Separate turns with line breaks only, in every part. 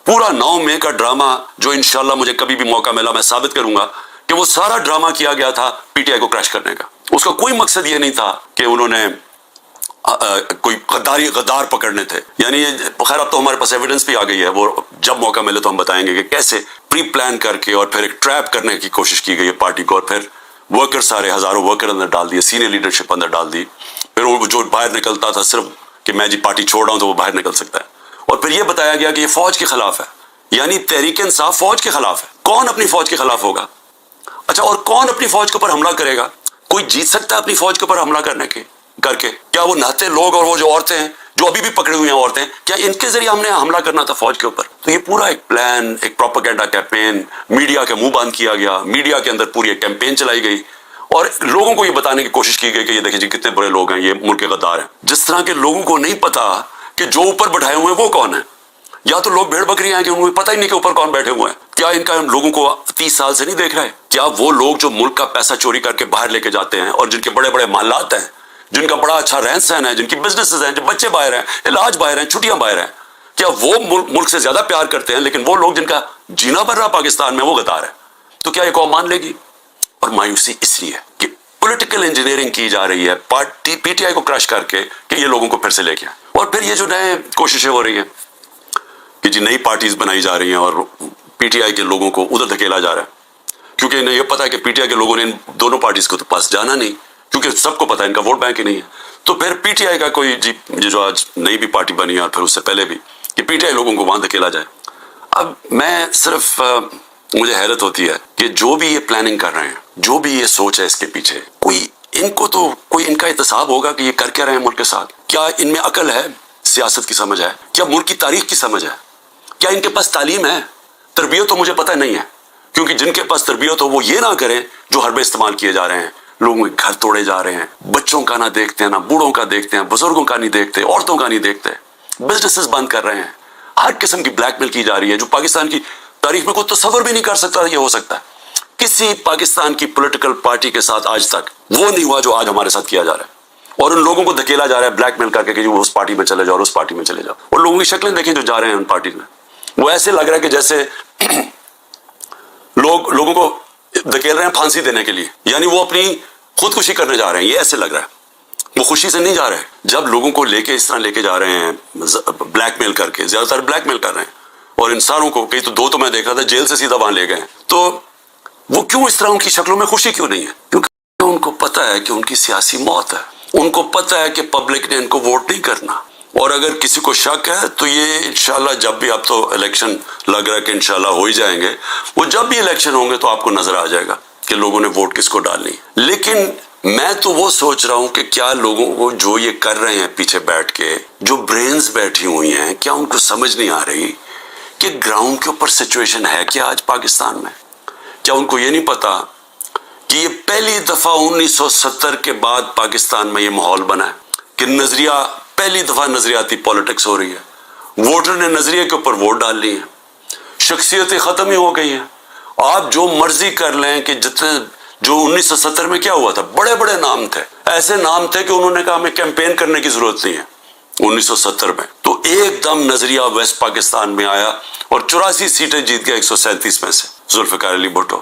پورا 9 مئی کا ڈرامہ جو انشاءاللہ مجھے کبھی بھی موقع ملا میں ثابت کروں گا کہ وہ سارا ڈرامہ کیا گیا تھا پی ٹی آئی کو کریش کرنے کا. اس کا کوئی مقصد یہ نہیں تھا کہ انہوں نے کوئی غدار پکڑنے تھے. یعنی خیر اب تو ہمارے پاس ایویڈنس بھی آ گئی ہے, وہ جب موقع ملے تو ہم بتائیں گے کہ کیسے پری پلان کر کے اور پھر ایک ٹریپ کرنے کی کوشش کی گئی ہے پارٹی کو, اور پھر ورکر سارے ہزاروں ورکر اندر ڈال دیے, سینئر لیڈرشپ اندر ڈال دی. پھر وہ جو باہر نکلتا تھا صرف کہ میں جی پارٹی چھوڑ رہا ہوں تو وہ باہر نکل سکتا ہے. اور پھر یہ بتایا گیا کہ یہ فوج کے خلاف ہے, یعنی تحریک انصاف فوج کے خلاف ہے. کون اپنی فوج کے خلاف ہوگا؟ اچھا, اور کون اپنی فوج کے اوپر حملہ کرے گا؟ کوئی جیت سکتا ہے اپنی فوج کے اوپر حملہ کر کے؟ کیا وہ نہتے لوگ اور وہ جو عورتیں ہیں جو ابھی بھی پکڑے ہوئی ہیں عورتیں, کیا ان کے ذریعے ہم نے حملہ کرنا تھا فوج کے اوپر؟ تو یہ پورا ایک پلان, ایک پروپیگنڈا کیمپین, میڈیا کے منہ بند کیا گیا, میڈیا کے اندر پوری ایک کیمپین چلائی گئی اور لوگوں کو یہ بتانے کی کوشش کی گئی کہ یہ دیکھیں جی کتنے بڑے لوگ ہیں, یہ ملک کے غدار ہیں. جس طرح کے لوگوں کو نہیں پتا کہ جو اوپر بٹھائے ہوئے ہیں وہ کون ہیں. یا تو لوگ بھیڑ بکریاں ہیں کہ ان کو پتہ ہی نہیں کہ اوپر کون بیٹھے ہوئے ہیں. کیا ان کا لوگوں کو 30 سال سے نہیں دیکھ رہے؟ کیا وہ لوگ جو ملک کا پیسہ چوری کر کے باہر لے کے جاتے ہیں اور جن کے بڑے بڑے محلات ہیں, جن کا بڑا اچھا رہن سہن ہے, جن کی بزنسز ہیں, جو بچے باہر ہیں, علاج باہر ہیں, چھٹیاں باہر ہیں, کیا وہ ملک سے زیادہ پیار کرتے ہیں؟ لیکن وہ لوگ جن کا جینا بھر رہا پاکستان میں وہ غدار ہے. تو کیا یہ قوم مان لے گی؟ اور مایوسی اس لیے کہ پولیٹیکل انجینئرنگ کی جا رہی ہے پی ٹی آئی کو کریش کر کے کہ یہ لوگوں کو پھر سے لے کے آئے. اور پھر یہ جو نئے کوششیں ہو رہی ہیں کہ جی نئی پارٹیز بنائی جا رہی ہیں اور پی ٹی آئی کے لوگوں کو ادھر دھکیلا جا رہا ہے, کیونکہ انہیں یہ پتا ہے کہ پی ٹی آئی کے لوگوں نے ان دونوں پارٹیز کو تو پاس جانا نہیں, کیونکہ سب کو پتا ہے ان کا ووٹ بینک ہی نہیں ہے. تو پھر پی ٹی آئی کا کوئی جی یہ جو آج نئی بھی پارٹی بنی ہے اور پھر اس سے پہلے بھی کہ پی ٹی آئی لوگوں کو وہاں دھکیلا جائے. اب میں صرف مجھے حیرت ہوتی ہے کہ جو بھی یہ پلاننگ کر رہے ہیں, جو بھی یہ سوچ ہے اس کے پیچھے, کوئی ان کو تو کوئی ان کا احتساب ہوگا کہ یہ کر کے رہے ہیں ملک کے ساتھ. کیا ان میں عقل ہے, سیاست کی سمجھ ہے, کیا ملک کی تاریخ کی سمجھ ہے, کیا ان کے پاس تعلیم ہے؟ تربیت تو مجھے پتہ نہیں ہے, کیونکہ جن کے پاس تربیت ہو وہ یہ نہ کریں جو حربے استعمال کیے جا رہے ہیں. لوگوں کے گھر توڑے جا رہے ہیں, بچوں کا نہ دیکھتے ہیں, نہ بوڑھوں کا دیکھتے ہیں, بزرگوں کا نہیں دیکھتے, عورتوں کا نہیں دیکھتے, بزنسز بند کر رہے ہیں, ہر قسم کی بلیک میل کی جا رہی ہے جو پاکستان کی تاریخ میں کوئی تصور بھی نہیں کر سکتا یہ ہو سکتا ہے. کسی پاکستان کی پولیٹیکل پارٹی کے ساتھ آج تک وہ نہیں ہوا جو آج ہمارے ساتھ کیا جا رہا ہے. اور ان لوگوں کو دھکیلا جا رہا ہے بلیک میل کر کے کہ وہ اس پارٹی میں چلے جاؤ اور اس پارٹی میں چلے جاؤ. اور لوگوں کی شکلیں دیکھیں جو جا رہے ہیں ان پارٹی میں, وہ ایسے لگ رہا ہے کہ جیسے لوگوں کو دھکیل رہے ہیں پھانسی دینے کے لیے, یعنی وہ اپنی خودکشی کرنے جا رہے ہیں. یہ ایسے لگ رہا ہے وہ خوشی سے نہیں جا رہے. جب لوگوں کو لے کے اس طرح لے کے جا رہے ہیں بلیک میل کر کے, زیادہ تر بلیک میل کر رہے ہیں, اور انسانوں کو کئی تو میں دیکھ رہا تھا جیل سے سیدھا وہاں لے گئے, تو وہ کیوں اس طرح ان کی شکلوں میں خوشی کیوں نہیں ہے؟ کیونکہ ان کو پتا ہے کہ ان کی سیاسی موت ہے. ان کو پتا ہے کہ پبلک نے ان کو ووٹ نہیں کرنا. اور اگر کسی کو شک ہے تو یہ انشاءاللہ جب بھی, اب تو الیکشن لگ رہا ہے کہ انشاءاللہ ہو ہی جائیں گے, وہ جب بھی الیکشن ہوں گے تو آپ کو نظر آ جائے گا کہ لوگوں نے ووٹ کس کو ڈالنی. لیکن میں تو وہ سوچ رہا ہوں کہ کیا لوگوں کو جو یہ کر رہے ہیں پیچھے بیٹھ کے, جو برینز بیٹھی ہوئی ہیں, کیا ان کو سمجھ نہیں آ رہی کہ گراؤنڈ کے اوپر سچویشن ہے کیا آج پاکستان میں؟ کیا ان کو یہ نہیں پتا کہ یہ پہلی دفعہ 1970 کے بعد پاکستان میں یہ ماحول بنا ہے کہ نظریہ, پہلی دفعہ نظریاتی پالیٹکس ہو رہی ہے. ووٹر نے نظریے کے اوپر ووٹ ڈال لی ہیں, شخصیتیں ختم ہی ہو گئی ہیں. آپ جو مرضی کر لیں کہ جتنے جو 1970 میں کیا ہوا تھا, بڑے بڑے نام تھے, ایسے نام تھے کہ انہوں نے کہا ہمیں کیمپین کرنے کی ضرورت نہیں ہے 1970 میں. تو ایک دم نظریہ ویسٹ پاکستان میں آیا اور 84 سیٹیں جیت گیا 137 میں سے ذوالفقار علی بھٹو.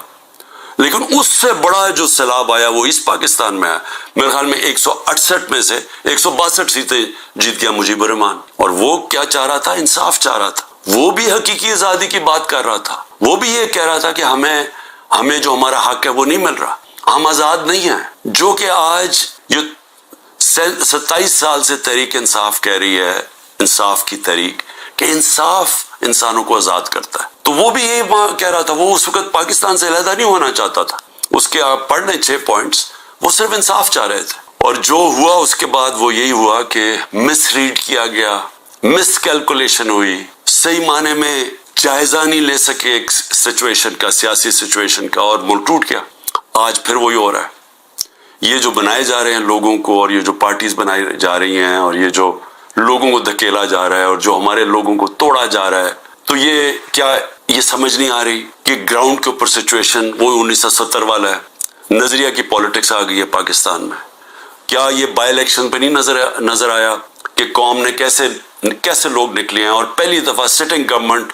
لیکن اس سے بڑا جو سیلاب آیا وہ اس پاکستان میں آیا. میرے خیال میں 168 میں سے 162 سیٹیں جیت گیا مجیب الرحمان. اور وہ کیا چاہ رہا تھا؟ انصاف چاہ رہا تھا. وہ بھی حقیقی آزادی کی بات کر رہا تھا. وہ بھی یہ کہہ رہا تھا کہ ہمیں جو ہمارا حق ہے وہ نہیں مل رہا, ہم آزاد نہیں ہیں. جو کہ آج جو 27 سال سے تحریک انصاف کہہ رہی ہے, انصاف کی تحریک, کہ انصاف انسانوں کو آزاد کرتا ہے. تو وہ بھی یہی کہہ رہا تھا. وہ اس وقت پاکستان سے علیحدہ نہیں ہونا چاہتا تھا. اس کے آپ پڑھ لیں 6 پوائنٹس, وہ صرف انصاف چاہ رہے تھے. اور جو ہوا اس کے بعد وہ یہی ہوا کہ مس ریڈ کیا گیا, مس کیلکولیشن ہوئی, صحیح معنی میں جائزہ نہیں لے سکے ایک سچویشن کا, سیاسی سچویشن کا, اور ملک ٹوٹ گیا. آج پھر وہی ہو رہا ہے. یہ جو بنائے جا رہے ہیں لوگوں کو, اور یہ جو پارٹیز بنائی جا رہی ہیں, اور یہ جو لوگوں کو دھکیلا جا رہا ہے, اور جو ہمارے لوگوں کو توڑا جا رہا ہے, تو یہ کیا یہ سمجھ نہیں آ رہی کہ گراؤنڈ کے اوپر سچویشن وہ 1970 والا ہے. نظریہ کی پالیٹکس آ گئی ہے پاکستان میں. کیا یہ بائی الیکشن پہ نہیں نظر آیا کہ قوم نے کیسے لوگ نکلے ہیں, اور پہلی دفعہ سٹنگ گورنمنٹ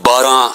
12